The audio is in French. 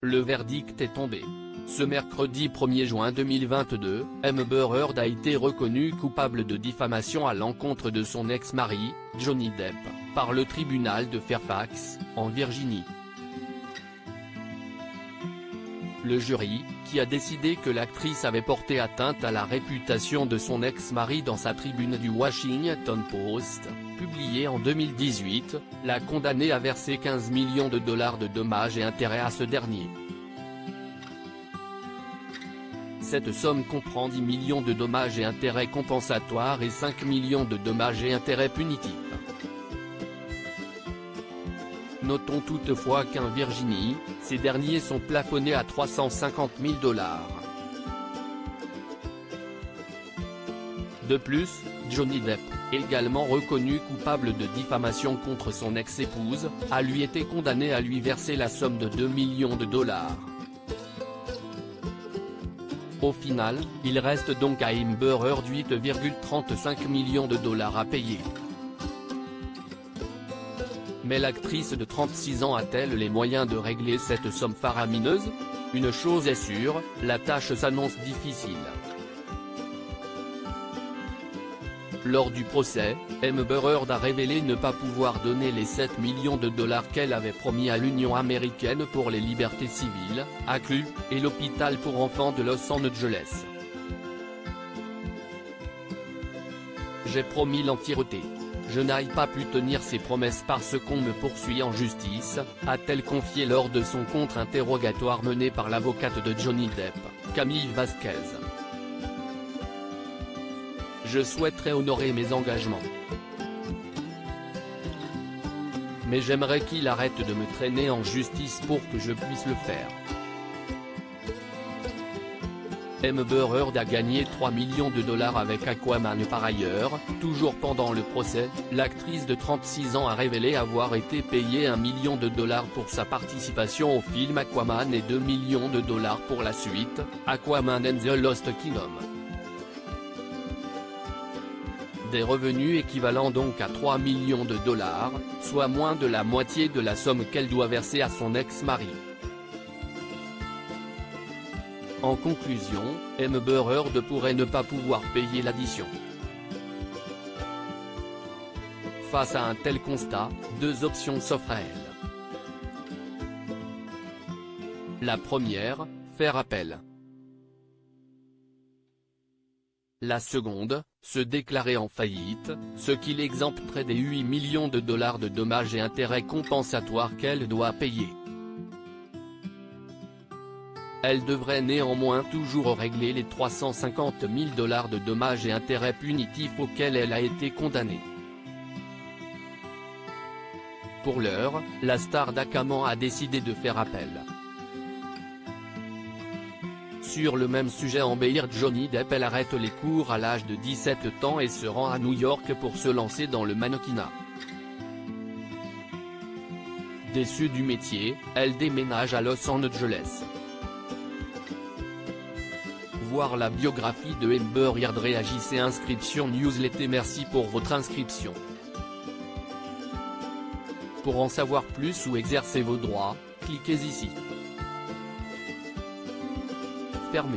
Le verdict est tombé. Ce mercredi 1er juin 2022, Amber Heard a été reconnue coupable de diffamation à l'encontre de son ex-mari, Johnny Depp, par le tribunal de Fairfax, en Virginie. Le jury, qui a décidé que l'actrice avait porté atteinte à la réputation de son ex-mari dans sa tribune du Washington Post, publiée en 2018, l'a condamné à verser 15 millions de dollars de dommages et intérêts à ce dernier. Cette somme comprend 10 millions de dommages et intérêts compensatoires et 5 millions de dommages et intérêts punitifs. Notons toutefois qu'en Virginie, ces derniers sont plafonnés à 350 000 dollars. De plus, Johnny Depp, également reconnu coupable de diffamation contre son ex-épouse, a lui été condamné à lui verser la somme de 2 millions de dollars. Au final, il reste donc à Amber Heard 8,35 millions de dollars à payer. Mais l'actrice de 36 ans a-t-elle les moyens de régler cette somme faramineuse? Une chose est sûre, la tâche s'annonce difficile. Lors du procès, Amber Heard a révélé ne pas pouvoir donner les 7 millions de dollars qu'elle avait promis à l'Union américaine pour les libertés civiles, ACLU, et l'hôpital pour enfants de Los Angeles. J'ai promis l'entièreté. Je n'ai pas pu tenir ces promesses parce qu'on me poursuit en justice, a-t-elle confié lors de son contre-interrogatoire mené par l'avocate de Johnny Depp, Camille Vasquez. Je souhaiterais honorer mes engagements. Mais j'aimerais qu'il arrête de me traîner en justice pour que je puisse le faire. Amber Heard a gagné 3 millions de dollars avec Aquaman. Par ailleurs, toujours pendant le procès, l'actrice de 36 ans a révélé avoir été payée 1 million de dollars pour sa participation au film Aquaman et 2 millions de dollars pour la suite, Aquaman and the Lost Kingdom. Des revenus équivalents donc à 3 millions de dollars, soit moins de la moitié de la somme qu'elle doit verser à son ex-mari. En conclusion, Amber Heard pourrait ne pas pouvoir payer l'addition. Face à un tel constat, deux options s'offrent à elle. La première, faire appel. La seconde, se déclarer en faillite, ce qui l'exempterait des 8 millions de dollars de dommages et intérêts compensatoires qu'elle doit payer. Elle devrait néanmoins toujours régler les 350 000 dollars de dommages et intérêts punitifs auxquels elle a été condamnée. Pour l'heure, la star d'Aquaman a décidé de faire appel. Sur le même sujet Amber Heard, Johnny Depp elle arrête les cours à l'âge de 17 ans et se rend à New York pour se lancer dans le mannequinat. Déçue du métier, elle déménage à Los Angeles. Voir la biographie de Amber Heard. Réagissez. Inscription newsletter. Merci pour votre inscription. Pour en savoir plus ou exercer vos droits, cliquez ici. Fermé.